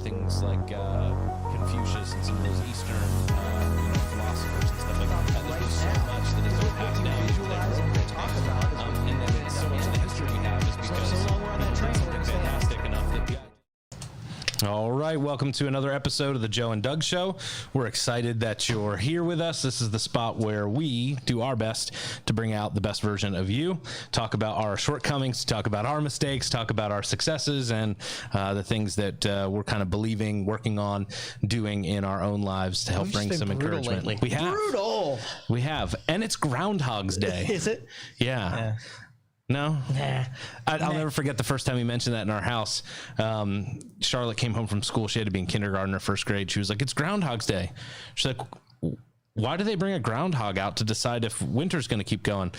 things like Confucius and some of those Eastern philosophers and stuff like that. There's just so much that is passed down. And then so much of the history we have is because something fantastic enough that we... All right, welcome to another episode of the Joe and Doug Show. We're excited that you're here with us. This is the spot where we do our best to bring out the best version of you, talk about our shortcomings, talk about our mistakes, talk about our successes, and the things that we're kind of believing, working on, doing in our own lives to help bring some encouragement. Lately. We have. Brutal. We have. And it's Groundhog's Day. Is it? Yeah. No? Nah. I'll never forget the first time we mentioned that in our house. Charlotte came home from school. She had to be in kindergarten or first grade. She was like, it's Groundhog's Day. She's like, why do they bring a groundhog out to decide if winter's going to keep going?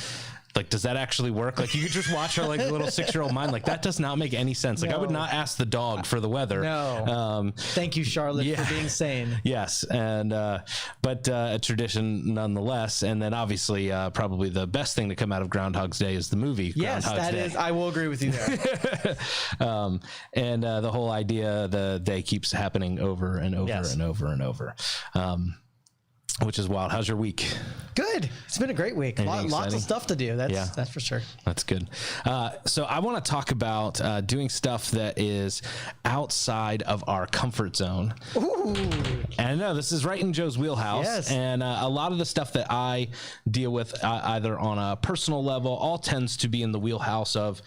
Like, does that actually work? Like, you could just watch her like a little 6-year-old mind. Like, that does not make any sense. Like, I would not ask the dog for the weather. No. Thank you, Charlotte, for being sane. Yes. And, but a tradition nonetheless. And then obviously, probably the best thing to come out of Groundhog's Day is the movie. Yes, Groundhog's Day. is. I will agree with you there. And the whole idea, the day keeps happening over and over and over and over. Which is wild. How's your week? Good. It's been a great week. Lots of stuff to do. That's for sure. That's good. So I want to talk about doing stuff that is outside of our comfort zone. Ooh. And I know this is right in Joe's wheelhouse. Yes. And a lot of the stuff that I deal with either on a personal level, all tends to be in the wheelhouse of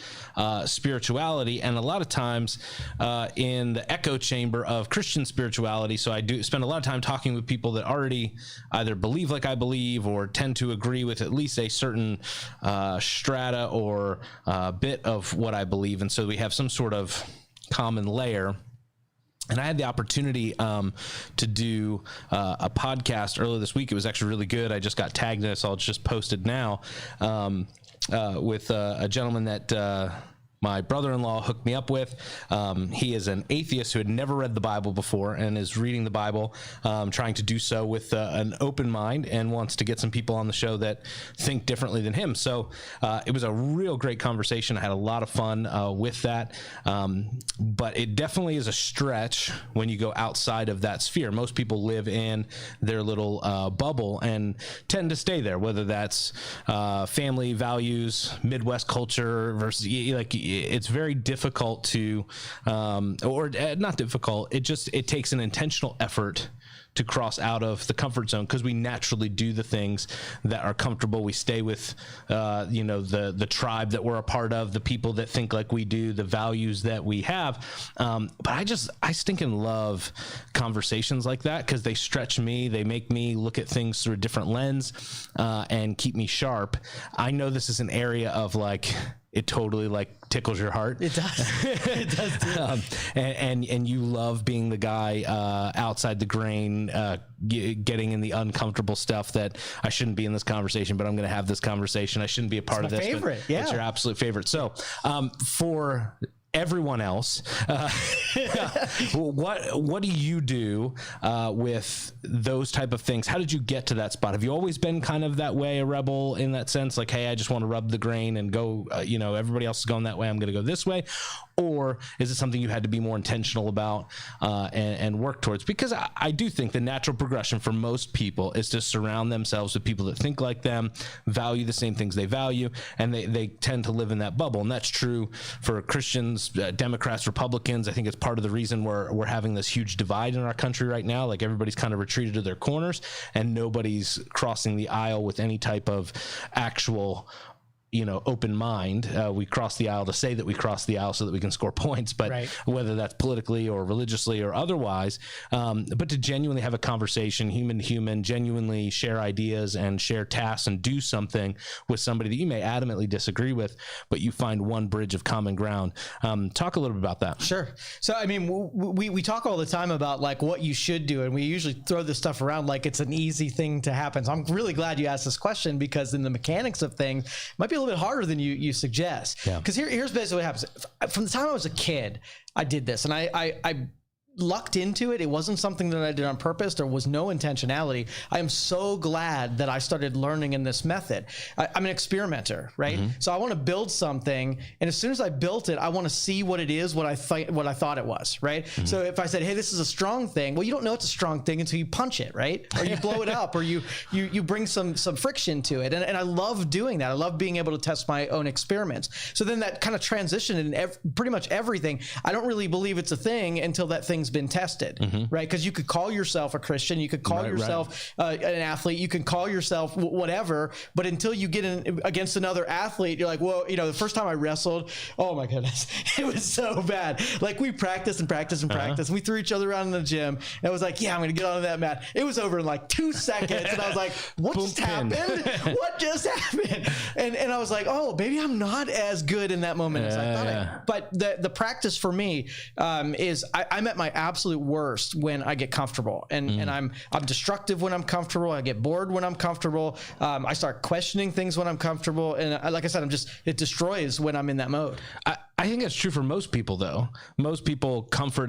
spirituality. And a lot of times in the echo chamber of Christian spirituality. So I do spend a lot of time talking with people that already either believe like I believe or tend to agree with at least a certain strata or bit of what I believe. And so we have some sort of common layer. And I had the opportunity to do a podcast earlier this week. It was actually really good. I just got tagged in it, so I'll just post it now with a gentleman that my brother-in-law hooked me up with. He is an atheist who had never read the Bible before and is reading the Bible, trying to do so with an open mind, and wants to get some people on the show that think differently than him. So it was a real great conversation. I had a lot of fun with that. But it definitely is a stretch when you go outside of that sphere. Most people live in their little bubble and tend to stay there, whether that's family values, Midwest culture versus like, it's very difficult to, or not difficult. It takes an intentional effort to cross out of the comfort zone, because we naturally do the things that are comfortable. We stay with, the tribe that we're a part of, the people that think like we do, the values that we have. But I stinking love conversations like that, because they stretch me. They make me look at things through a different lens and keep me sharp. I know this is an area of like, it totally like tickles your heart. It does. It does too. And you love being the guy outside the grain, getting in the uncomfortable stuff that I shouldn't be in this conversation, but I'm going to have this conversation. I shouldn't be a part of this. Favorite. Yeah. It's your absolute favorite. So for everyone else, what do you do with those type of things? How did you get to that spot? Have you always been kind of that way, a rebel in that sense? Like, hey, I just want to rub the grain and go, everybody else is going that way, I'm going to go this way. Or is it something you had to be more intentional about and work towards? Because I do think the natural progression for most people is to surround themselves with people that think like them, value the same things they value, and they tend to live in that bubble. And that's true for Christians, Democrats, Republicans. I think it's part of the reason we're having this huge divide in our country right now. Like, everybody's kind of retreated to their corners, and nobody's crossing the aisle with any type of actual open mind. We cross the aisle to say that we cross the aisle so that we can score points, but whether that's politically or religiously or otherwise, but to genuinely have a conversation, human to human, genuinely share ideas and share tasks and do something with somebody that you may adamantly disagree with, but you find one bridge of common ground. Talk a little bit about that. Sure. So, I mean, we talk all the time about like what you should do, and we usually throw this stuff around like it's an easy thing to happen. So I'm really glad you asked this question, because in the mechanics of things, it might be a little bit harder than you suggest. Because here's basically what happens. From the time I was a kid, I did this, and I lucked into it. It wasn't something that I did on purpose. There was no intentionality. I am so glad that I started learning in this method. I'm an experimenter, right? So I want to build something, and as soon as I built it, I want to see what it is, what I thought it was, right? So if I said, hey, this is a strong thing, well, you don't know it's a strong thing until you punch it, right? Or you blow it up, or you bring some friction to it. And I love doing that. I love being able to test my own experiments. So then that kind of transition in pretty much everything. I don't really believe it's a thing until that thing's been tested, right? Because you could call yourself a Christian, you could call yourself an athlete, you can call yourself whatever, but until you get in against another athlete, you're like, well, the first time I wrestled, oh my goodness, it was so bad. Like we practiced and practiced and practiced. We threw each other around in the gym, and I was like, yeah, I'm gonna get on that mat. It was over in like 2 seconds, and I was like, what just happened? What just happened? And I was like, oh, maybe I'm not as good in that moment as I thought. But the practice for me is I'm at my absolute worst when I get comfortable, and I'm destructive when I'm comfortable. I get bored when I'm comfortable. I start questioning things when I'm comfortable, and like I said, it destroys when I'm in that mode. I think that's true for most people, though. Most people, comfort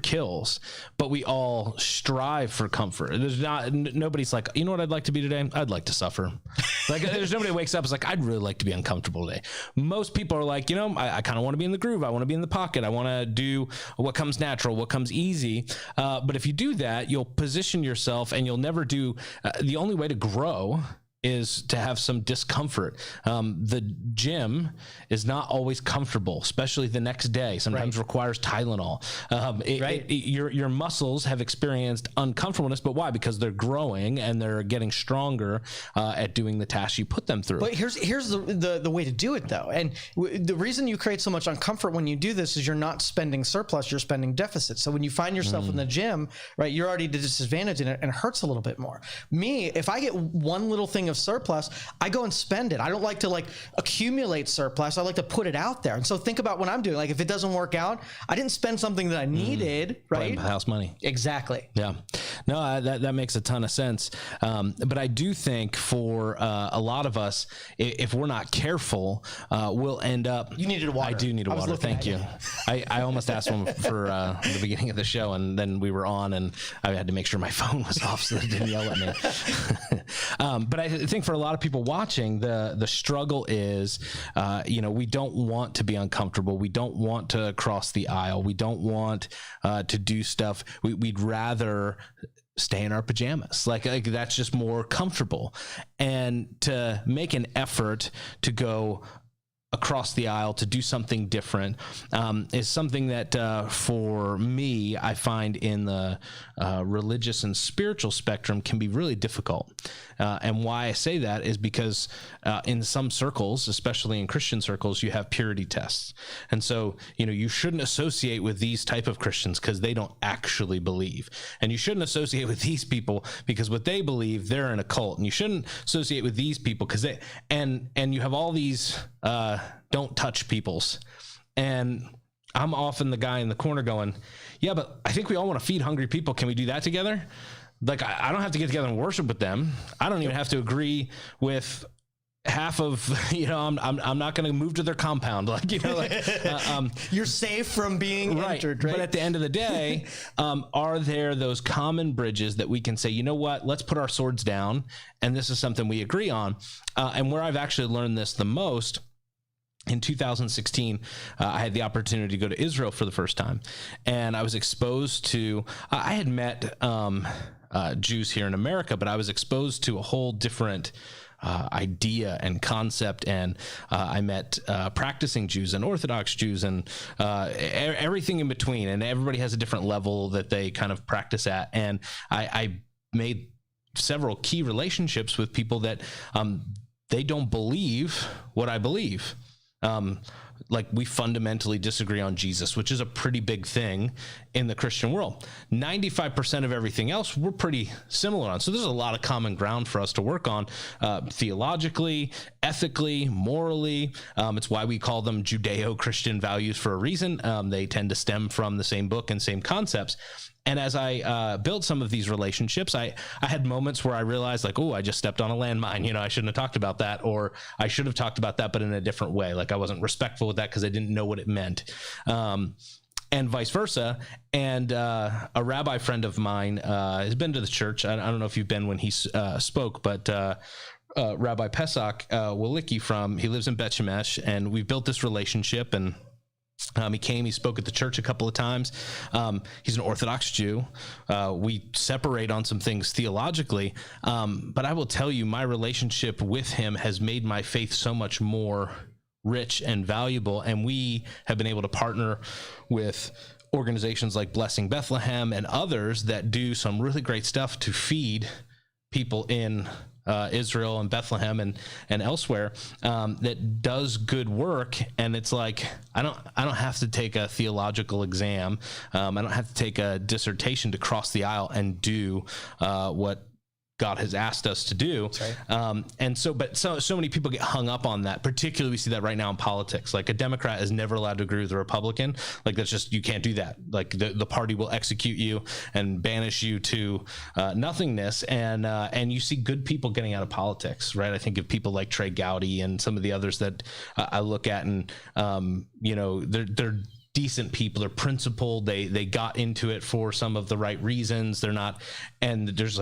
kills, but we all strive for comfort. Nobody's like, you know what I'd like to be today? I'd like to suffer. Like there's nobody who wakes up and is like, I'd really like to be uncomfortable today. Most people are like, I kind of want to be in the groove. I want to be in the pocket. I want to do what comes natural, what comes easy. But if you do that, you'll position yourself, and you'll never do. The only way to grow is to have some discomfort. The gym is not always comfortable, especially the next day. Sometimes requires Tylenol. Your muscles have experienced uncomfortableness, but why? Because they're growing and they're getting stronger at doing the tasks you put them through. But here's the way to do it, though. And the reason you create so much uncomfort when you do this is you're not spending surplus, you're spending deficit. So when you find yourself in the gym, right, you're already at a disadvantage, and it hurts a little bit more. Me, if I get one little thing of surplus, I go and spend it. I don't like to accumulate surplus. I like to put it out there. And so think about what I'm doing. Like if it doesn't work out, I didn't spend something that I needed, right? House money. Exactly. Yeah. No, that makes a ton of sense. But I do think for a lot of us, if we're not careful, we'll end up. You needed water. I do need water. Thank you. I almost asked him for the beginning of the show, and then we were on, and I had to make sure my phone was off so they didn't yell at me. But I think for a lot of people watching, the struggle is, we don't want to be uncomfortable. We don't want to cross the aisle. We don't want to do stuff. We'd rather stay in our pajamas. Like that's just more comfortable. And to make an effort to go across the aisle, to do something different, is something that for me, I find in the religious and spiritual spectrum can be really difficult. And why I say that is because in some circles, especially in Christian circles, you have purity tests. And so, you shouldn't associate with these type of Christians because they don't actually believe. And you shouldn't associate with these people because what they believe, they're in a cult. And you shouldn't associate with these people because and you have all these don't touch peoples. And I'm often the guy in the corner going, yeah, but I think we all want to feed hungry people. Can we do that together? Like, I don't have to get together and worship with them. I don't even have to agree with half of, I'm not going to move to their compound. You're safe from being entered, right? But at the end of the day, are there those common bridges that we can say, you know what, let's put our swords down, and this is something we agree on. And where I've actually learned this the most, in 2016, I had the opportunity to go to Israel for the first time, and I was exposed to, I had met Jews here in America, but I was exposed to a whole different idea and concept, and I met practicing Jews and Orthodox Jews and everything in between, and everybody has a different level that they kind of practice at, and I made several key relationships with people that they don't believe what I believe. Like we fundamentally disagree on Jesus, which is a pretty big thing in the Christian world. 95% of everything else we're pretty similar on. So there's a lot of common ground for us to work on, theologically, ethically, morally. It's why we call them Judeo-Christian values for a reason. They tend to stem from the same book and same concepts. And as I built some of these relationships, I had moments where I realized like, oh, I just stepped on a landmine. I shouldn't have talked about that, or I should have talked about that, but in a different way. Like I wasn't respectful with that because I didn't know what it meant. and vice versa. And a rabbi friend of mine has been to the church. I don't know if you've been when he spoke, but Rabbi Pesach Walicki he lives in Bet Shemesh, and we've built this relationship. And he spoke at the church a couple of times. He's an Orthodox Jew. We separate on some things theologically, but I will tell you, my relationship with him has made my faith so much more rich and valuable. And we have been able to partner with organizations like Blessing Bethlehem and others that do some really great stuff to feed people in Israel and Bethlehem and elsewhere, that does good work. And it's like, I don't have to take a theological exam. I don't have to take a dissertation to cross the aisle and do what God has asked us to do. Right. And so many people get hung up on that. Particularly, we see that right now in politics. Like, a Democrat is never allowed to agree with a Republican. Like, that's just, you can't do that. Like, the party will execute you and banish you to nothingness. And you see good people getting out of politics, right? I think of people like Trey Gowdy and some of the others that I look at, and they're decent people. They're principled. They got into it for some of the right reasons. They're not, and there's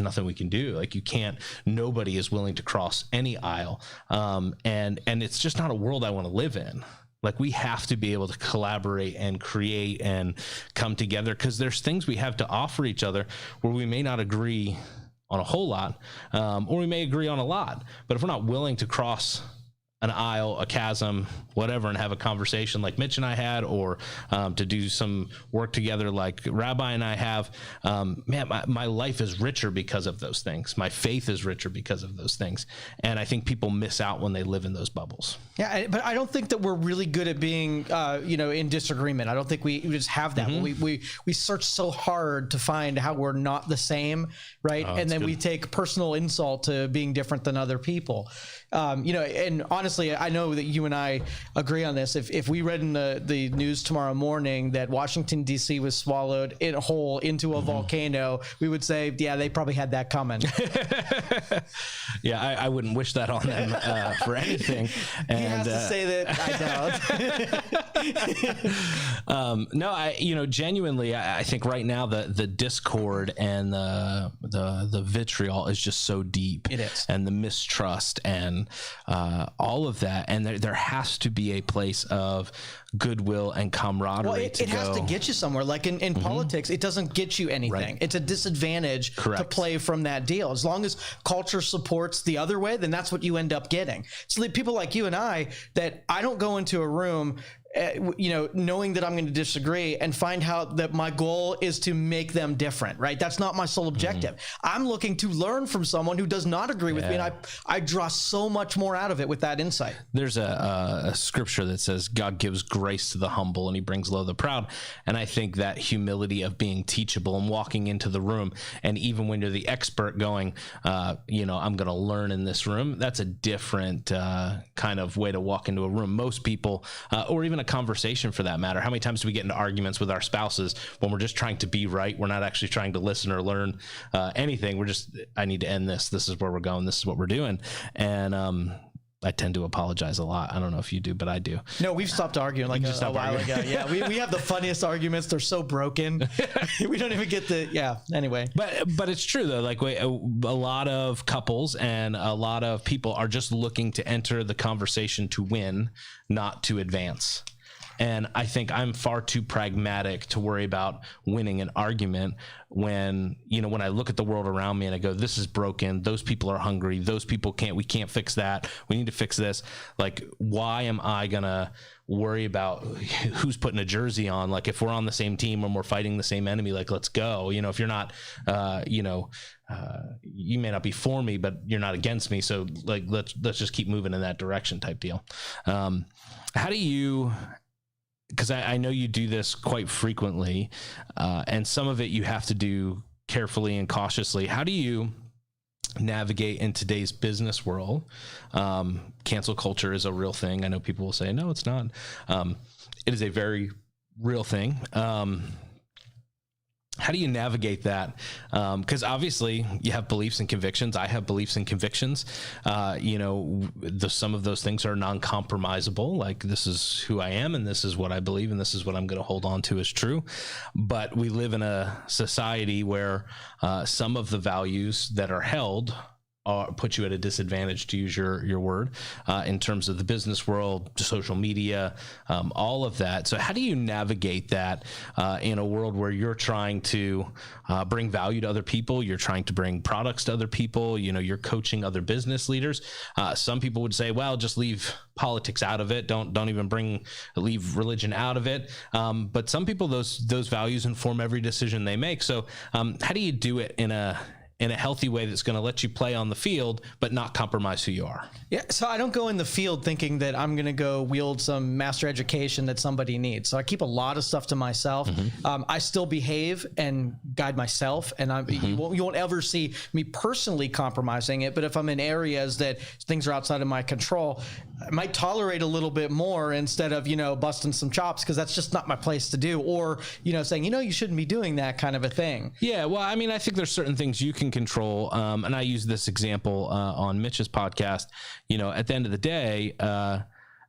nothing we can do. Like, you can't, nobody is willing to cross any aisle. And it's just not a world I want to live in. Like, we have to be able to collaborate and create and come together, because there's things we have to offer each other where we may not agree on a whole lot, or we may agree on a lot, but if we're not willing to cross an aisle, a chasm, whatever, and have a conversation like Mitch and I had, or to do some work together like Rabbi and I have, my life is richer because of those things. My faith is richer because of those things. And I think people miss out when they live in those bubbles. Yeah, but I don't think that we're really good at being, in disagreement. I don't think we just have that. Mm-hmm. We search so hard to find how we're not the same, right? And then we take personal insult to being different than other people. And honestly, I know that you and I agree on this. If we read in the news tomorrow morning that Washington, D.C. was swallowed in a hole into a volcano, we would say, yeah, they probably had that coming. Yeah, I wouldn't wish that on them for anything. And, he has to say that I don't. No, genuinely, I think right now the discord and the vitriol is just so deep. It is. And the mistrust and all of that, and there has to be a place of goodwill and camaraderie. Well, it has to get you somewhere. Like in politics, it doesn't get you anything. Right. It's a disadvantage to play from that deal. As long as culture supports the other way, then that's what you end up getting. So people like you and I, that I don't go into a room knowing that I'm going to disagree and find out that my goal is to make them different, right? That's not my sole objective. I'm looking to learn from someone who does not agree with me, and I draw so much more out of it with that insight. There's a scripture that says God gives grace to the humble and he brings low the proud. And I think that humility of being teachable and walking into the room, and even when you're the expert going, I'm going to learn in this room, that's a different kind of way to walk into a room. Most people, or even a conversation for that matter, how many times do we get into arguments with our spouses when we're just trying to be right? We're not actually trying to listen or learn anything. We're just, I need to end this. This is where we're going. This is what we're doing. And I tend to apologize a lot. I don't know if you do, but I do. No, we've stopped arguing like a while ago. Yeah, we have the funniest arguments. They're so broken. We don't even get anyway. But it's true though. Like a lot of couples and a lot of people are just looking to enter the conversation to win, not to advance. And I think I'm far too pragmatic to worry about winning an argument when I look at the world around me and I go, this is broken. Those people are hungry. Those people we can't fix that. We need to fix this. Like, why am I going to worry about who's putting a jersey on? Like, if we're on the same team and we're fighting the same enemy, like, let's go. If you're not, you may not be for me, but you're not against me. So like, let's just keep moving in that direction type deal. How do you, because I know you do this quite frequently, and some of it you have to do carefully and cautiously. How do you navigate in today's business world? Cancel culture is a real thing. I know people will say, no, it's not. It is a very real thing. How How do you navigate that? Because obviously you have beliefs and convictions. I have beliefs and convictions. Some of those things are non-compromisable. Like, this is who I am, and this is what I believe, and this is what I'm going to hold on to as true. But we live in a society where some of the values that are held put you at a disadvantage, to use your word, in terms of the business world, social media, all of that. So how do you navigate that in a world where you're trying to bring value to other people, you're trying to bring products to other people, you're coaching other business leaders? Some people would say, well, just leave politics out of it. Don't even leave religion out of it. But some people, those values inform every decision they make. So how do you do it in a healthy way that's going to let you play on the field, but not compromise who you are? Yeah, so I don't go in the field thinking that I'm going to go wield some master education that somebody needs. So I keep a lot of stuff to myself. I still behave and guide myself, and you won't ever see me personally compromising it. But if I'm in areas that things are outside of my control, I might tolerate a little bit more instead of, busting some chops, because that's just not my place to do. Or, saying, you shouldn't be doing that kind of a thing. Yeah, well, I mean, I think there's certain things you can control. And I use this example on Mitch's podcast. At the end of the day,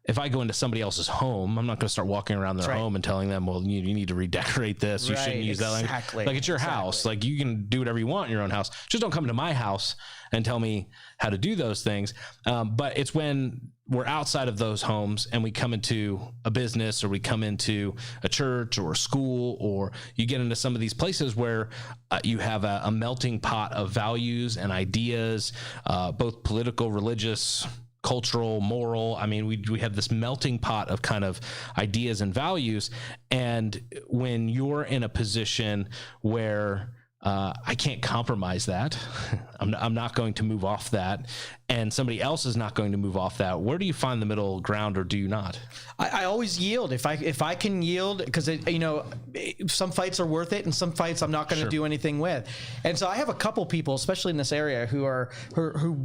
if I go into somebody else's home, I'm not going to start walking around their home and telling them, well, you need to redecorate this. You shouldn't use that language. Like, it's your house. Like, you can do whatever you want in your own house. Just don't come to my house and tell me how to do those things. But it's when we're outside of those homes and we come into a business, or we come into a church or a school, or you get into some of these places where you have a melting pot of values and ideas, both political, religious, cultural, moral. I mean, we have this melting pot of kind of ideas and values. And when you're in a position where I can't compromise that, I'm not going to move off that, and somebody else is not going to move off that, where do you find the middle ground, or do you not? I always yield if I can yield, because some fights are worth it, and some fights I'm not going to do anything with. And so I have a couple people, especially in this area, who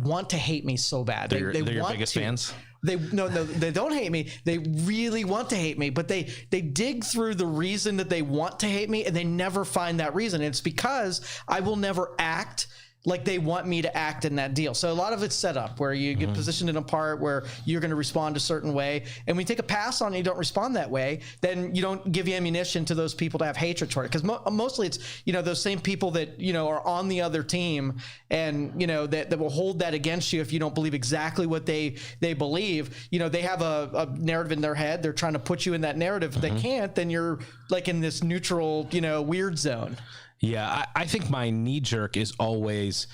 want to hate me so bad. They're your biggest fans? They don't hate me. They really want to hate me, but they dig through the reason that they want to hate me, and they never find that reason. And it's because I will never act like they want me to act in that deal. So a lot of it's set up where you get positioned in a part where you're going to respond a certain way. And when you take a pass on and you don't respond that way, then you don't give ammunition to those people to have hatred toward it. Because mostly it's, those same people that, are on the other team, and, that will hold that against you if you don't believe exactly what they believe. They have a narrative in their head. They're trying to put you in that narrative. If they can't, then you're like in this neutral, weird zone. Yeah, I think my knee jerk is always,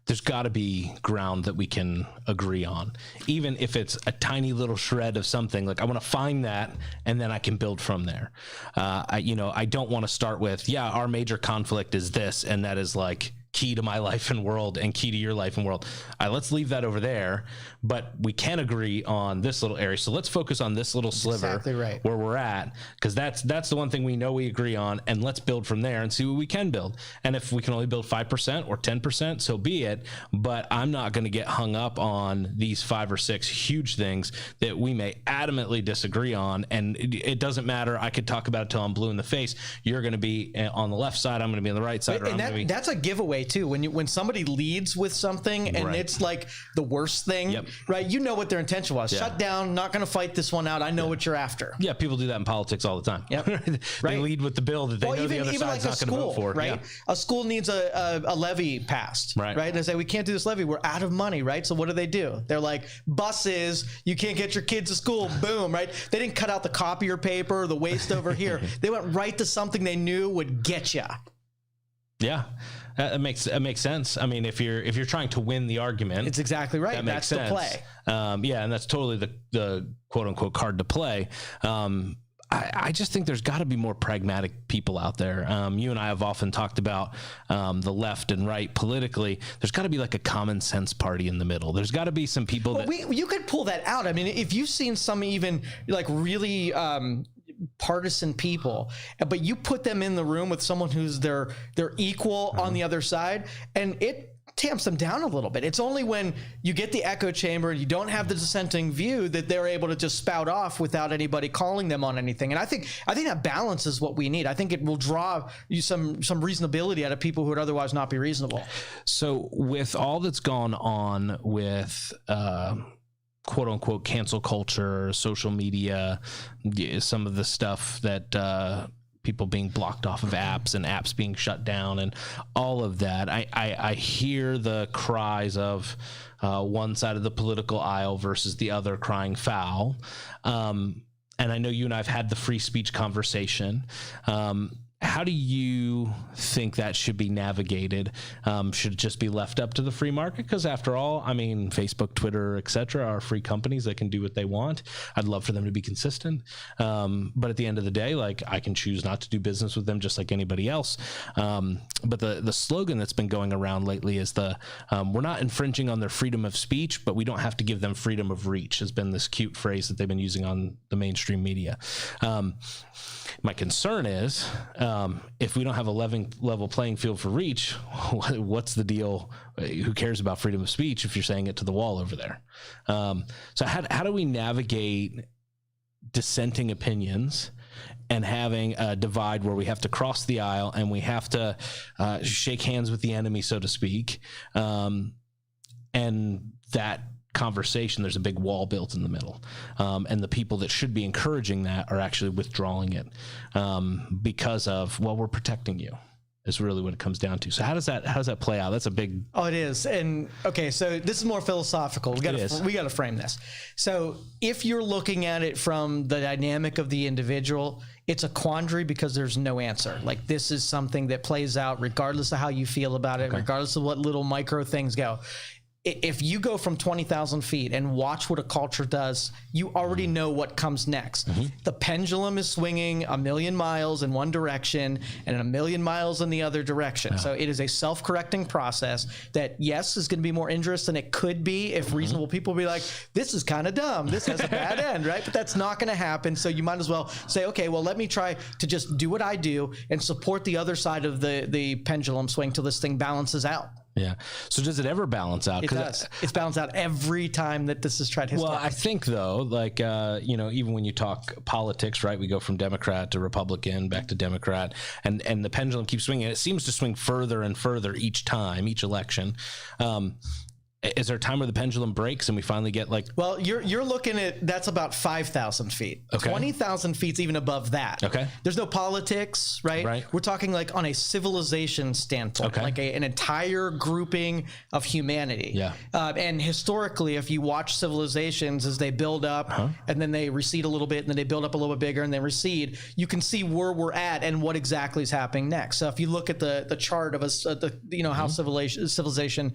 there's got to be ground that we can agree on, even if it's a tiny little shred of something. Like, I want to find that, and then I can build from there. I don't want to start with, our major conflict is this, and that is like key to my life and world and key to your life and world. Let's leave that over there, but we can agree on this little area. So let's focus on this little sliver where we're at, because that's the one thing we know we agree on, and let's build from there and see what we can build. And if we can only build 5% or 10%, so be it. But I'm not going to get hung up on these 5 or 6 huge things that we may adamantly disagree on. And it doesn't matter. I could talk about it till I'm blue in the face. You're going to be on the left side. I'm going to be on the right side. And that's a giveaway too. When somebody leads with something and it's like the worst thing, right? You know what their intention was. Shut down. Not going to fight this one out. I know what you're after. Yeah, people do that in politics all the time. Yep. They lead with the bill that they know the other side's not going to vote for. Right? Yeah. A school needs a levy passed, right? And they say, we can't do this levy. We're out of money, right? So what do? They're like, buses, you can't get your kids to school. Boom, right? They didn't cut out the copier paper, the waste over here. They went right to something they knew would get you. Yeah. That makes sense. I mean, if you're trying to win the argument, it's exactly right. That makes sense. The play. And that's totally the quote unquote card to play. I just think there's got to be more pragmatic people out there. You and I have often talked about the left and right politically. There's got to be like a common sense party in the middle. There's got to be some people you could pull that out. I mean, if you've seen some even like really partisan people, but you put them in the room with someone who's their equal on the other side, and tamps them down a little bit. It's only when you get the echo chamber and you don't have the dissenting view that they're able to just spout off without anybody calling them on anything. And I think that balance is what we need. I think it will draw you some reasonability out of people who would otherwise not be reasonable. So with all that's gone on with quote unquote cancel culture, social media, some of the stuff that people being blocked off of apps and apps being shut down and all of that, I hear the cries of one side of the political aisle versus the other crying foul. And I know you and I have had the free speech conversation. How do you think that should be navigated? Should it just be left up to the free market? Because after all, I mean, Facebook, Twitter, etc., are free companies that can do what they want. I'd love for them to be consistent. But at the end of the day, like, I can choose not to do business with them just like anybody else. But the slogan that's been going around lately is we're not infringing on their freedom of speech, but we don't have to give them freedom of reach, has been this cute phrase that they've been using on the mainstream media. My concern is, if we don't have a level playing field for reach, what's the deal? Who cares about freedom of speech if you're saying it to the wall over there? So how do we navigate dissenting opinions and having a divide where we have to cross the aisle and we have to shake hands with the enemy, so to speak, and that conversation, there's a big wall built in the middle, and the people that should be encouraging that are actually withdrawing it because of, well, we're protecting you, is really what it comes down to. So how does that play out? That's a big... Oh, it is. And okay, so this is more philosophical. We got to frame this. So if you're looking at it from the dynamic of the individual, it's a quandary because there's no answer. Like, this is something that plays out regardless of how you feel about it, regardless of what little micro things go. If you go from 20,000 feet and watch what a culture does, you already know what comes next. The pendulum is swinging 1,000,000 miles in one direction and 1,000,000 miles in the other direction. So it is a self-correcting process that, yes, is going to be more injurious than it could be if reasonable people be like, this is kind of dumb, this has a bad end, right? But that's not going to happen. So you might as well say, okay, well, let me try to just do what I do and support the other side of the pendulum swing till this thing balances out. Yeah. So does it ever balance out? It does. It's balanced out every time that this is tried historically. Well, I think, though, like, even when you talk politics, right, we go from Democrat to Republican, back to Democrat, and the pendulum keeps swinging. It seems to swing further and further each time, each election. Is there a time where the pendulum breaks and we finally get like... Well, you're looking at, that's about 5,000 feet. Okay. 20,000 feet's even above that. Okay. There's no politics, right? Right. We're talking like on a civilization standpoint, like an entire grouping of humanity. Yeah. And historically, if you watch civilizations as they build up and then they recede a little bit and then they build up a little bit bigger and then recede, you can see where we're at and what exactly is happening next. So if you look at the chart of how civilization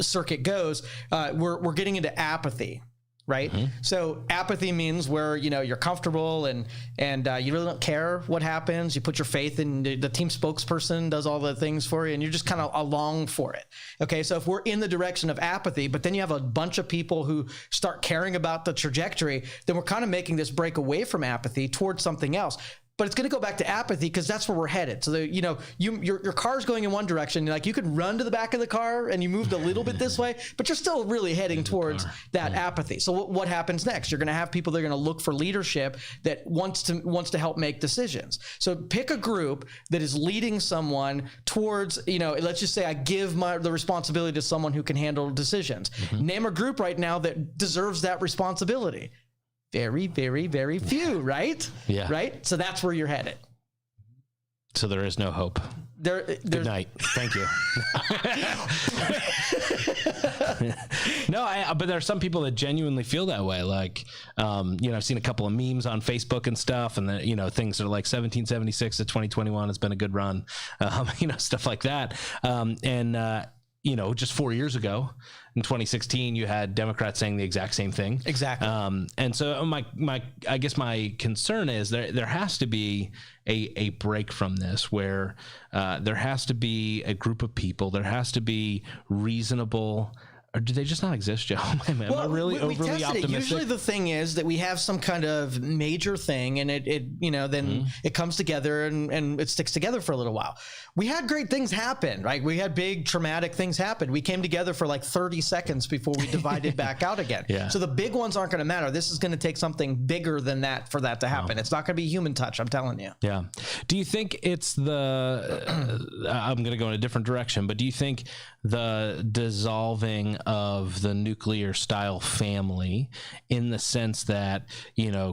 circuit goes, we're getting into apathy, right? So apathy means where you're comfortable and you really don't care what happens. You put your faith in the team spokesperson does all the things for you, and you're just kind of along for it. Okay, so if we're in the direction of apathy, but then you have a bunch of people who start caring about the trajectory, then we're kind of making this break away from apathy towards something else. But it's going to go back to apathy because that's where we're headed. So, your car's going in one direction. Like, you could run to the back of the car and you moved a little bit this way, but you're still really heading towards that apathy. So what happens next? You're going to have people that are going to look for leadership that wants to help make decisions. So pick a group that is leading someone towards, let's just say I give the responsibility to someone who can handle decisions. Name a group right now that deserves that responsibility. Very, very, very few, right? Yeah. Right? So that's where you're headed. So there is no hope. Good night. Thank you. No, but there are some people that genuinely feel that way. Like, I've seen a couple of memes on Facebook and stuff, and things are like 1776 to 2021 has been a good run, stuff like that. Just 4 years ago in 2016, you had Democrats saying the exact same thing. Exactly. And so I guess my concern is there has to be a break from this where there has to be a group of people, there has to be reasonable Or do they just not exist, Joe? Am I really overly optimistic? Usually the thing is that we have some kind of major thing, and then it comes together and it sticks together for a little while. We had great things happen, right? We had big traumatic things happen. We came together for like 30 seconds before we divided back out again. Yeah. So the big ones aren't going to matter. This is going to take something bigger than that for that to happen. It's not going to be human touch, I'm telling you. Yeah. Do you think it's I'm going to go in a different direction, but do you think the dissolving of the nuclear style family, in the sense that,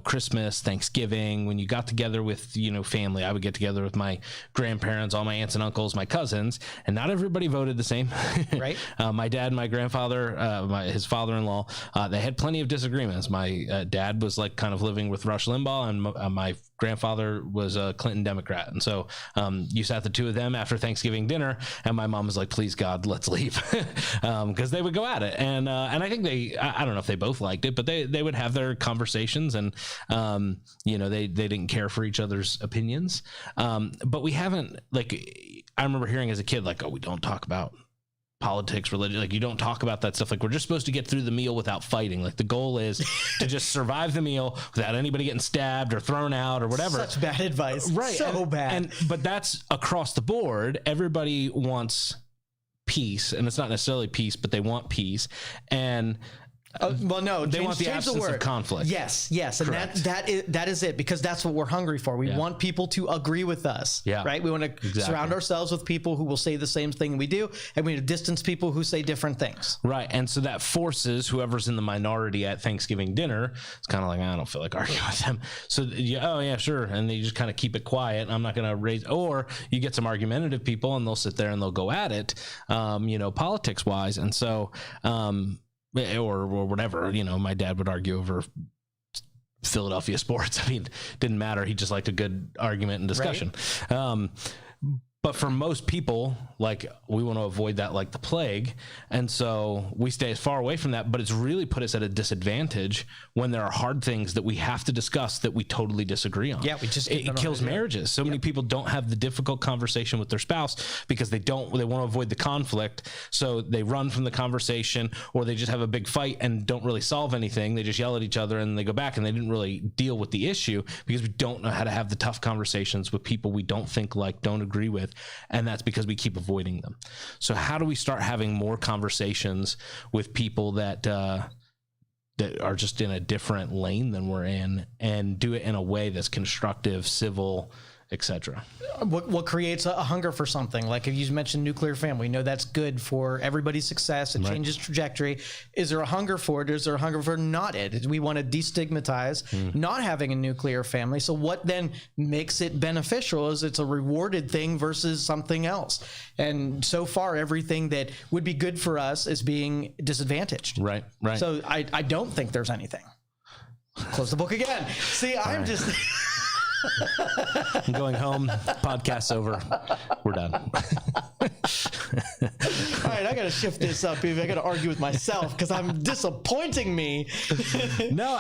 Christmas, Thanksgiving, when you got together with, family, I would get together with my grandparents, all my aunts and uncles, my cousins, and not everybody voted the same. Right. My dad and my grandfather, his father-in-law, they had plenty of disagreements. My dad was like kind of living with Rush Limbaugh, and my grandfather was a Clinton Democrat. And so you sat the two of them after Thanksgiving dinner, and my mom was like, please God, let's leave. Because they would go at it. And I think I don't know if they both liked it, but they would have their conversations, and they didn't care for each other's opinions. But we haven't, I remember hearing as a kid, oh, we don't talk about politics, religion, you don't talk about that stuff. We're just supposed to get through the meal without fighting. The goal is to just survive the meal without anybody getting stabbed or thrown out or whatever. Such bad advice. Right. So bad. But that's across the board. Everybody wants peace, and it's not necessarily peace, but they want peace. And they want the absence of conflict. Yes, and that is it, because that's what we're hungry for. We want people to agree with us, right? We want to surround ourselves with people who will say the same thing we do, and we need to distance people who say different things. Right, and so that forces whoever's in the minority at Thanksgiving dinner. It's kind of like, I don't feel like arguing with them. So, oh yeah, sure, and they just kind of keep it quiet. I'm not going to raise, or you get some argumentative people, and they'll sit there and they'll go at it, politics wise, and so. Or whatever, my dad would argue over Philadelphia sports. I mean, didn't matter. He just liked a good argument and discussion. Right. But for most people, we want to avoid that like the plague. And so we stay as far away from that, but it's really put us at a disadvantage when there are hard things that we have to discuss that we totally disagree on. Yeah, it kills marriages. So many people don't have the difficult conversation with their spouse because they want to avoid the conflict. So they run from the conversation, or they just have a big fight and don't really solve anything. They just yell at each other and they go back, and they didn't really deal with the issue because we don't know how to have the tough conversations with people we don't think don't agree with. And that's because we keep avoiding them. So how do we start having more conversations with people that are just in a different lane than we're in, and do it in a way that's constructive, civil, etc.? What creates a hunger for something? Like if you mentioned nuclear family, we know that's good for everybody's success. It changes trajectory. Is there a hunger for it? Is there a hunger for not it? We want to destigmatize not having a nuclear family. So what then makes it beneficial is it's a rewarded thing versus something else. And so far, everything that would be good for us is being disadvantaged. Right. So I don't think there's anything. Close the book again. See, I'm just... I'm going home. Podcast's over. We're done. All right, I got to shift this up. I got to argue with myself because I'm disappointing me. No,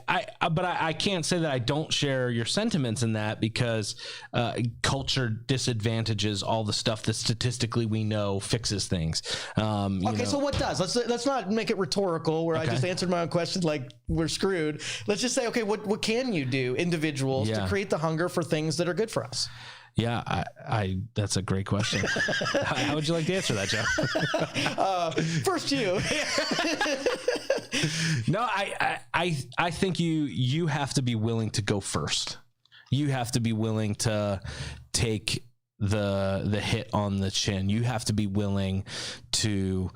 but I can't say that I don't share your sentiments in that, because culture disadvantages all the stuff that statistically we know fixes things. So what does? Let's not make it rhetorical where I just answered my own question like we're screwed. Let's just say, okay, what can you do, individuals, to create the hunger for things that are good for us? Yeah, I that's a great question. How would you like to answer that, Joe? First you. No, I think you have to be willing to go first. You have to be willing to take the hit on the chin. You have to be willing to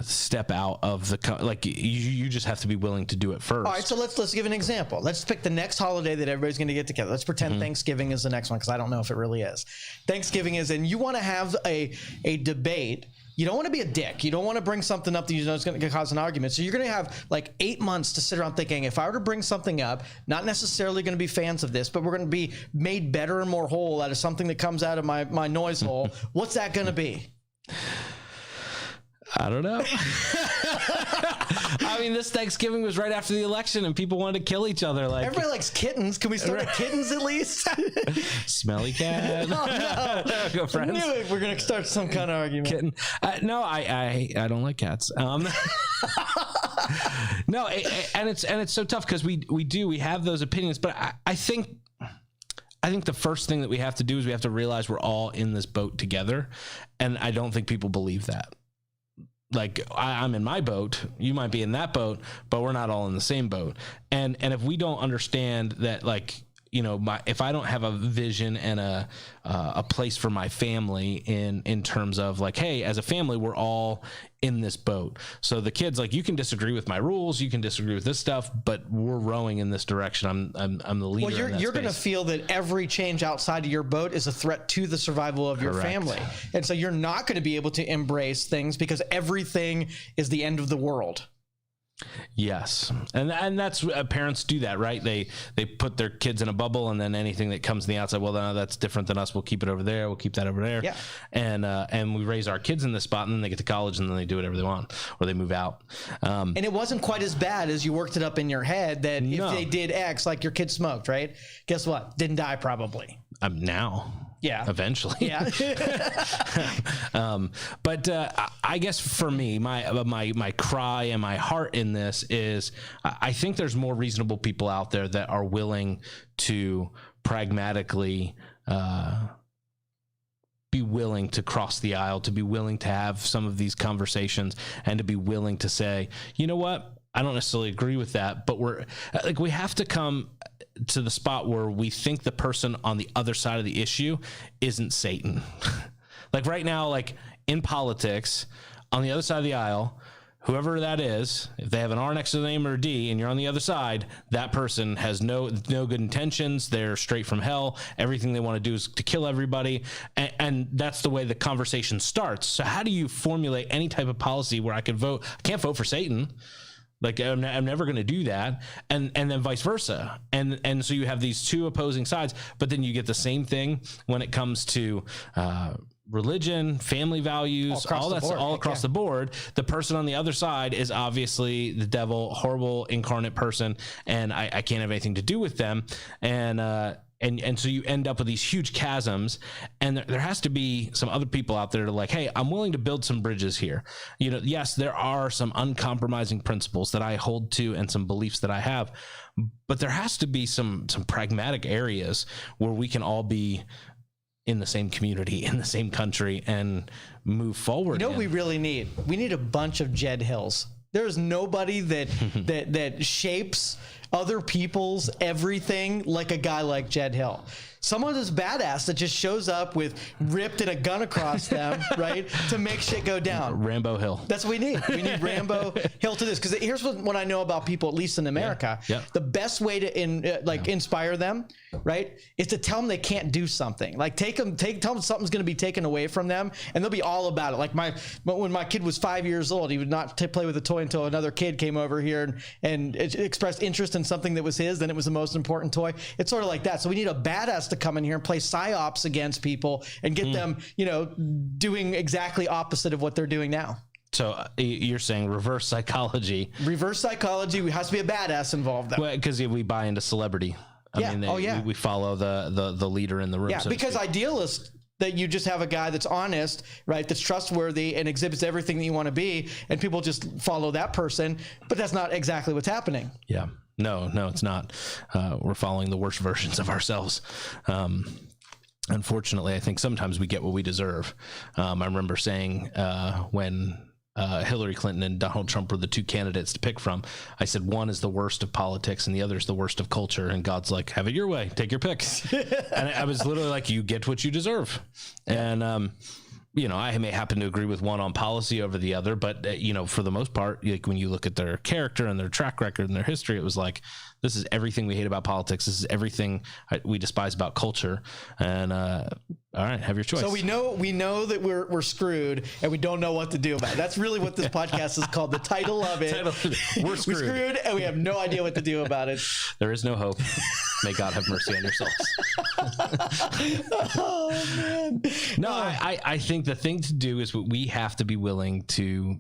step out of the you just have to be willing to do it first. All right, so let's give an example. Let's pick the next holiday that everybody's going to get together. Let's pretend Thanksgiving is the next one, because I don't know if it really is. Thanksgiving is, and you want to have a debate. You don't want to be a dick. You don't want to bring something up that you know is going to cause an argument. So you're going to have 8 months to sit around thinking, if I were to bring something up, not necessarily going to be fans of this, but we're going to be made better and more whole out of something that comes out of my noise hole. What's that going to be? I don't know. I mean, this Thanksgiving was right after the election, and people wanted to kill each other. Like everybody likes kittens. Can we start with kittens at least? Smelly cat. Oh, no. Go, friends. I knew it. We're gonna start some kind of argument. Kitten. No, I don't like cats. No, and it's so tough because we have those opinions, but I think the first thing that we have to do is we have to realize we're all in this boat together, and I don't think people believe that. Like I'm in my boat, you might be in that boat, but we're not all in the same boat. And if we don't understand that, like, you know, if I don't have a vision and a place for my family in terms of like, hey, as a family, we're all in this boat. So the kids, like, you can disagree with my rules, you can disagree with this stuff, but we're rowing in this direction. I'm the leader. Well, you're going to feel that every change outside of your boat is a threat to the survival of your family, and so you're not going to be able to embrace things because everything is the end of the world. Yes, and that's parents do that, right? They put their kids in a bubble, and then anything that comes on the outside, well, no, that's different than us. We'll keep it over there. We'll keep that over there. Yeah, and we raise our kids in this spot, and then they get to college, and then they do whatever they want, or they move out. And it wasn't quite as bad as you worked it up in your head that if they did X, like your kid smoked, right? Guess what? Didn't die probably. Now. Yeah. Eventually. Yeah. But I guess for me, my cry and my heart in this is I think there's more reasonable people out there that are willing to pragmatically be willing to cross the aisle, to be willing to have some of these conversations, and to be willing to say, you know what? I don't necessarily agree with that, but we have to come to the spot where we think the person on the other side of the issue isn't Satan. Like right now, like in politics, on the other side of the aisle, whoever that is, if they have an R next to the name or a D and you're on the other side, that person has no good intentions. They're straight from hell. Everything they want to do is to kill everybody. And that's the way the conversation starts. So how do you formulate any type of policy where I could vote? I can't vote for Satan. Like I'm never going to do that, and then vice versa, and so you have these two opposing sides. But then you get the same thing when it comes to religion, family values, all across the board. The person on the other side is obviously the devil, horrible incarnate person, and I can't have anything to do with them. And so you end up with these huge chasms, and there has to be some other people out there that are like, hey, I'm willing to build some bridges here. You know, yes, there are some uncompromising principles that I hold to and some beliefs that I have, but there has to be some pragmatic areas where we can all be in the same community, in the same country, and move forward. You know what we really need? We need a bunch of Jed Hills. There's nobody that shapes other people's everything like a guy like Jed Hill. Someone that's badass that just shows up with ripped and a gun across them, right, to make shit go down. Rambo Hill. That's what we need. We need Rambo Hill to this. Because here's what I know about people, at least in America. Yeah. The best way to inspire them, right, is to tell them they can't do something. Like tell them something's going to be taken away from them, and they'll be all about it. Like when my kid was 5 years old, he would not play with a toy until another kid came over here and expressed interest in something that was his. Then it was the most important toy. It's sort of like that. So we need a badass to come in here and play psyops against people and get them, doing exactly opposite of what they're doing now. So you're saying reverse psychology. Reverse psychology. Has to be a badass involved, though. Well, because we buy into celebrity. We follow the leader in the room. Yeah, so because idealists, that you just have a guy that's honest, right, that's trustworthy and exhibits everything that you want to be, and people just follow that person. But that's not exactly what's happening. Yeah. No, it's not. We're following the worst versions of ourselves. Unfortunately, I think sometimes we get what we deserve. I remember saying when Hillary Clinton and Donald Trump were the two candidates to pick from, I said one is the worst of politics and the other is the worst of culture. And God's like, have it your way. Take your pick. And I was literally like, you get what you deserve. And, I may happen to agree with one on policy over the other, but, for the most part, like when you look at their character and their track record and their history, it was like, this is everything we hate about politics. This is everything we despise about culture. And all right, have your choice. So we know that we're screwed, and we don't know what to do about it. That's really what this podcast is called. The title of it. We're screwed, and we have no idea what to do about it. There is no hope. May God have mercy on your souls. Oh man. No, I think the thing to do is we have to be willing to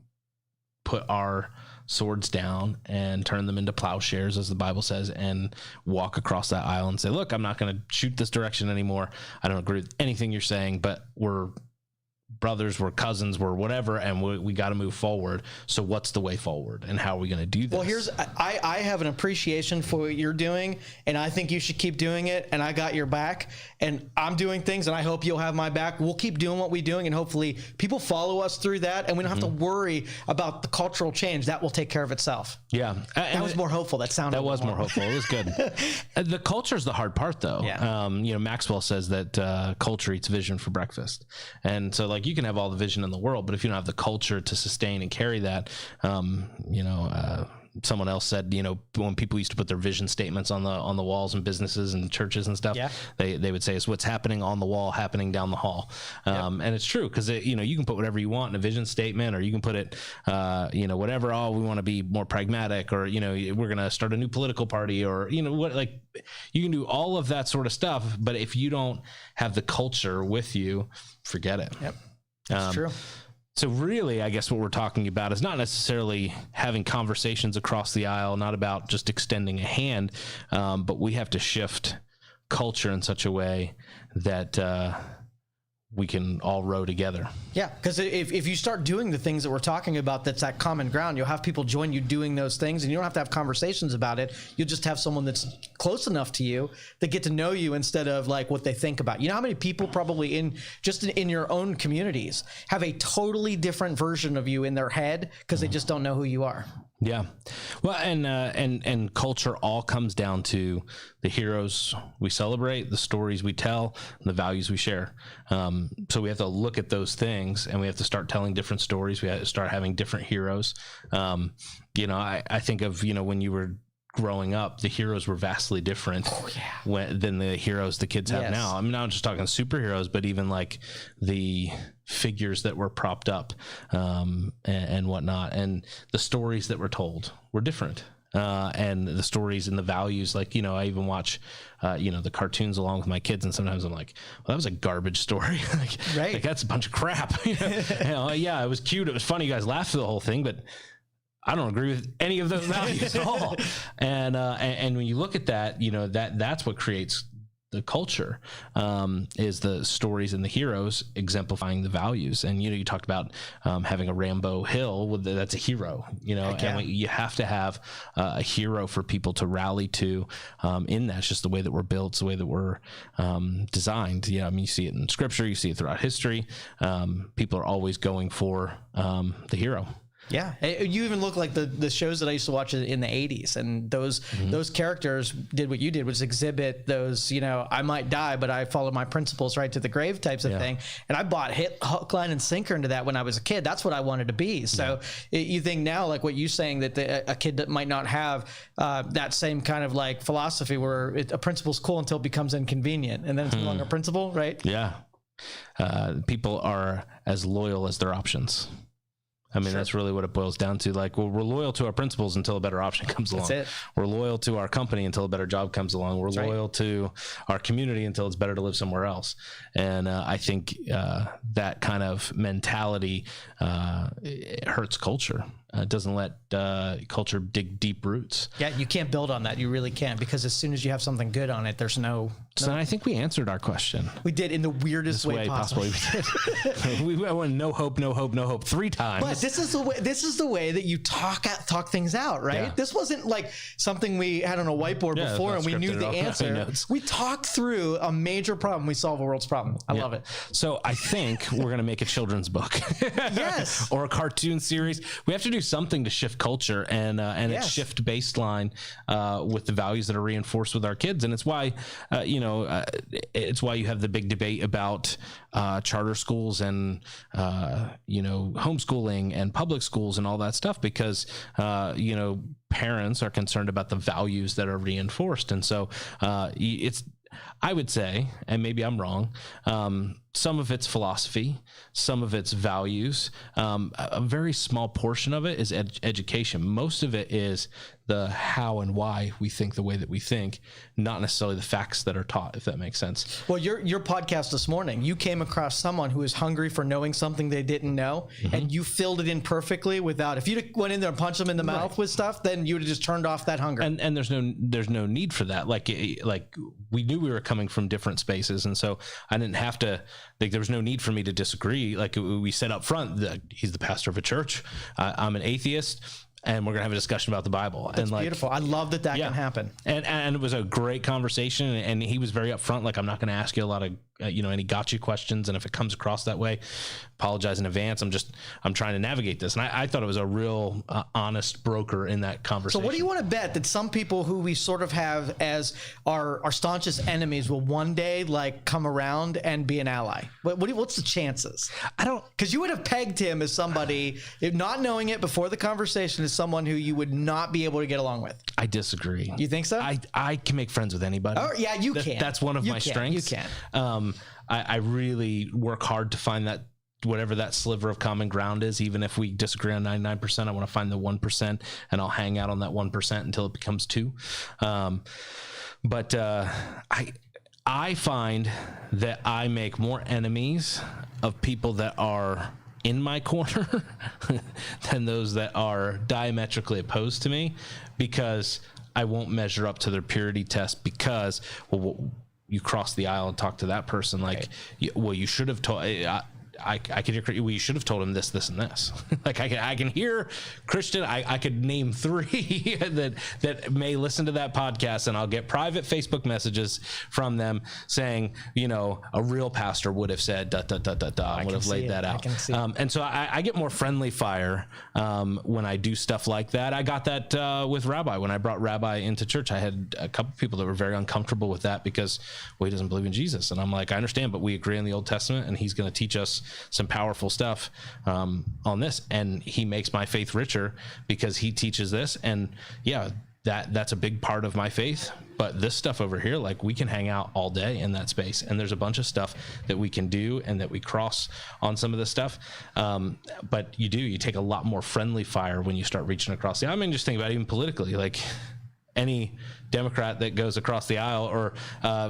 put our swords down and turn them into plowshares, as the Bible says, and walk across that aisle and say, look, I'm not going to shoot this direction anymore. I don't agree with anything you're saying, but we're brothers, we're cousins, we're whatever, and we got to move forward. So what's the way forward, and how are we going to do this? Well, I have an appreciation for what you're doing, and I think you should keep doing it, and I got your back, and I'm doing things, and I hope you'll have my back. We'll keep doing what we're doing, and hopefully people follow us through that, and we don't have to worry about the cultural change. That will take care of itself. Yeah. That was more hopeful. That was more hopeful. It was good. The culture is the hard part, though. Yeah. Maxwell says that culture eats vision for breakfast. And so, like, you can have all the vision in the world, but if you don't have the culture to sustain and carry that, someone else said, when people used to put their vision statements on the walls in businesses and churches and stuff, they would say, it's what's happening on the wall happening down the hall. And it's true, because you can put whatever you want in a vision statement, or you can put it whatever. Oh, we want to be more pragmatic, or we're going to start a new political party, or what, like, you can do all of that sort of stuff, but if you don't have the culture with you, forget it. That's true. So really, I guess what we're talking about is not necessarily having conversations across the aisle, not about just extending a hand, but we have to shift culture in such a way that we can all row together. Yeah, because if you start doing the things that we're talking about, that's that common ground, you'll have people join you doing those things, and you don't have to have conversations about it. You'll just have someone that's close enough to you that get to know you instead of like what they think about. You know how many people probably in your own communities have a totally different version of you in their head because they just don't know who you are. Yeah. Well, and culture all comes down to the heroes we celebrate, the stories we tell, and the values we share. So we have to look at those things, and we have to start telling different stories. We have to start having different heroes. I think of, when you were growing up, the heroes were vastly different than the heroes the kids have now. I'm not just talking superheroes, but even like the figures that were propped up and whatnot, and the stories that were told were different. And the stories and the values, like, I even watch, the cartoons along with my kids, and sometimes I'm like, well, that was a garbage story. Like that's a bunch of crap. Yeah, it was cute. It was funny. You guys laughed through the whole thing, but I don't agree with any of those values at all. And when you look at that, that's what creates the culture, is the stories and the heroes exemplifying the values. And, you talked about having a Rambo Hill. That's a hero, and you have to have a hero for people to rally to. In that, it's just the way that we're built, it's the way that we're designed. You see it in scripture, you see it throughout history. People are always going for the hero. Yeah, you even look like the shows that I used to watch in the 80s, and those characters did what you did, was exhibit those, I might die, but I follow my principles right to the grave types of thing. And I bought hook, line, and sinker into that when I was a kid. That's what I wanted to be. So you think now, like what you're saying, that a kid that might not have that same kind of like philosophy where a principle's cool until it becomes inconvenient, and then it's no longer a principle, right? Yeah. People are as loyal as their options. I mean, that's really what it boils down to. Like, well, we're loyal to our principles until a better option comes along. That's it. We're loyal to our company until a better job comes along. We're loyal to our community until it's better to live somewhere else. And I think that kind of mentality it hurts culture. It doesn't let culture dig deep roots. Yeah, you can't build on that. You really can't, because as soon as you have something good on it, there's no. So I think we answered our question. We did, in the weirdest way possible. We did. We went no hope, no hope, no hope 3 times. But this is the way that you talk things out, right? Yeah. This wasn't like something we had on a whiteboard before and we knew the answer. We talked through a major problem. We solve a world's problem. I love it. So I think we're going to make a children's book. Yes. Or a cartoon series. We have to do something to shift culture and it's shift baseline with the values that are reinforced with our kids. And it's why, it's why you have the big debate about charter schools and, homeschooling and public schools and all that stuff, because, parents are concerned about the values that are reinforced. And so I would say, and maybe I'm wrong, some of it's philosophy, some of it's values. A very small portion of it is education. Most of it is the how and why we think the way that we think, not necessarily the facts that are taught, if that makes sense. Well, your podcast this morning, you came across someone who is hungry for knowing something they didn't know, and you filled it in perfectly without, if you went in there and punched them in the mouth with stuff, then you would have just turned off that hunger. And there's no need for that. Like we knew we were coming from different spaces, and so I didn't have to, like, there was no need for me to disagree. Like we said up front that he's the pastor of a church. I'm an atheist. And we're gonna have a discussion about the Bible. That's beautiful. I love that can happen. And it was a great conversation. And he was very upfront. Like, I'm not gonna ask you a lot of any gotcha questions. And if it comes across that way, apologize in advance. I'm trying to navigate this. And I thought it was a real honest broker in that conversation. So what do you want to bet that some people who we sort of have as our staunchest enemies will one day like come around and be an ally? What's the chances? I don't, because you would have pegged him as somebody, if not knowing it before the conversation, as someone who you would not be able to get along with. I disagree. You think so? I can make friends with anybody. Oh yeah, you can. That's one of my strengths. You can. I really work hard to find that, whatever that sliver of common ground is. Even if we disagree on 99%, I want to find the 1%, and I'll hang out on that 1% until it becomes 2. But I find that I make more enemies of people that are in my corner than those that are diametrically opposed to me, because I won't measure up to their purity test, because, well, you cross the aisle and talk to that person, like, well, you should have told, I could hear, well, you should have told him this, this, and this. Like, I can hear Christian. I could name 3 that may listen to that podcast, and I'll get private Facebook messages from them saying, a real pastor would have said would have laid that out. And so I get more friendly fire when I do stuff like that. I got that with Rabbi. When I brought Rabbi into church, I had a couple people that were very uncomfortable with that because, well, he doesn't believe in Jesus. And I'm like, I understand, but we agree on the Old Testament, and he's going to teach us some powerful stuff on this, and he makes my faith richer because he teaches this. And yeah, that's a big part of my faith. But this stuff over here, like, we can hang out all day in that space, and there's a bunch of stuff that we can do and that we cross on some of this stuff. But you take a lot more friendly fire when you start reaching across the aisle. I mean, just think about it, even politically, like any Democrat that goes across the aisle, or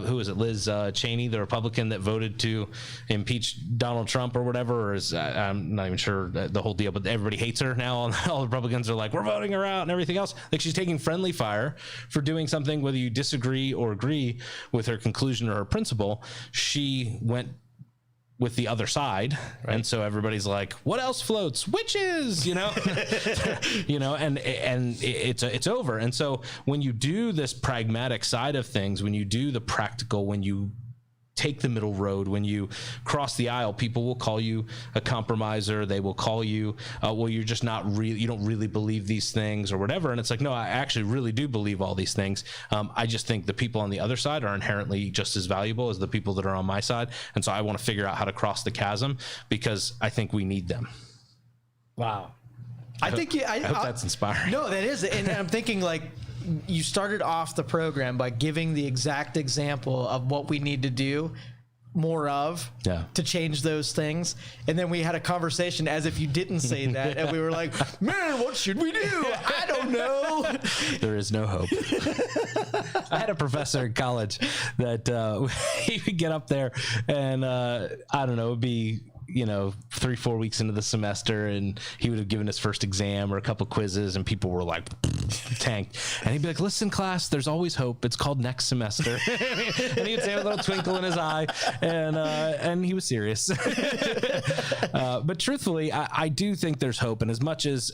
who is it, Liz Cheney, the Republican that voted to impeach Donald Trump or whatever, or is, I'm not even sure the whole deal, but everybody hates her now. All the Republicans are like, we're voting her out and everything else. Like, she's taking friendly fire for doing something, whether you disagree or agree with her conclusion or her principle. She went with the other side, right? And so everybody's like, what else floats? Witches, and it's over. And so when you do this pragmatic side of things, when you do the practical, when you take the middle road, when you cross the aisle, people will call you a compromiser. They will call you, well, you're just not really, you don't really believe these things or whatever. And it's like, no, I actually really do believe all these things. I just think the people on the other side are inherently just as valuable as the people that are on my side. And so I want to figure out how to cross the chasm, because I think we need them. Wow. I hope that's inspiring. No, that is. And I'm thinking, like, you started off the program by giving the exact example of what we need to do more of to change those things. And then we had a conversation as if you didn't say that. And we were like, man, what should we do? I don't know. There is no hope. I had a professor in college that he would get up there and I don't know, it'd be 3-4 weeks into the semester, and he would have given his first exam or a couple quizzes, and people were like tanked, and he'd be like, listen, class, there's always hope, it's called next semester. And he'd say a little twinkle in his eye, and he was serious. But truthfully, I do think there's hope, and as much as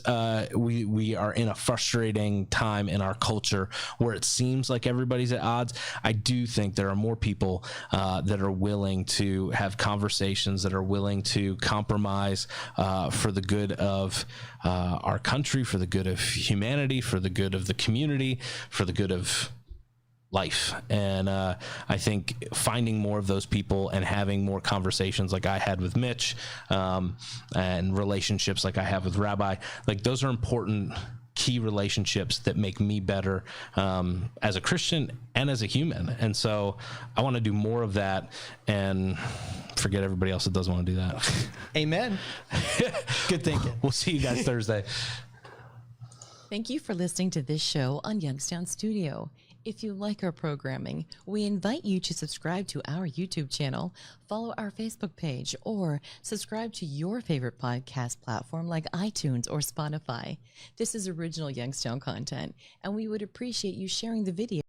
we are in a frustrating time in our culture where it seems like everybody's at odds, I do think there are more people that are willing to have conversations, that are willing to compromise for the good of our country, for the good of humanity, for the good of the community, for the good of life. And I think finding more of those people and having more conversations like I had with Mitch, and relationships like I have with Rabbi, like, those are important key relationships that make me better as a Christian and as a human. And so I want to do more of that and forget everybody else that doesn't want to do that. Amen. Good thinking. We'll see you guys Thursday. Thank you for listening to this show on Youngstown Studio. If you like our programming, we invite you to subscribe to our YouTube channel, follow our Facebook page, or subscribe to your favorite podcast platform like iTunes or Spotify. This is original Youngstown content, and we would appreciate you sharing the video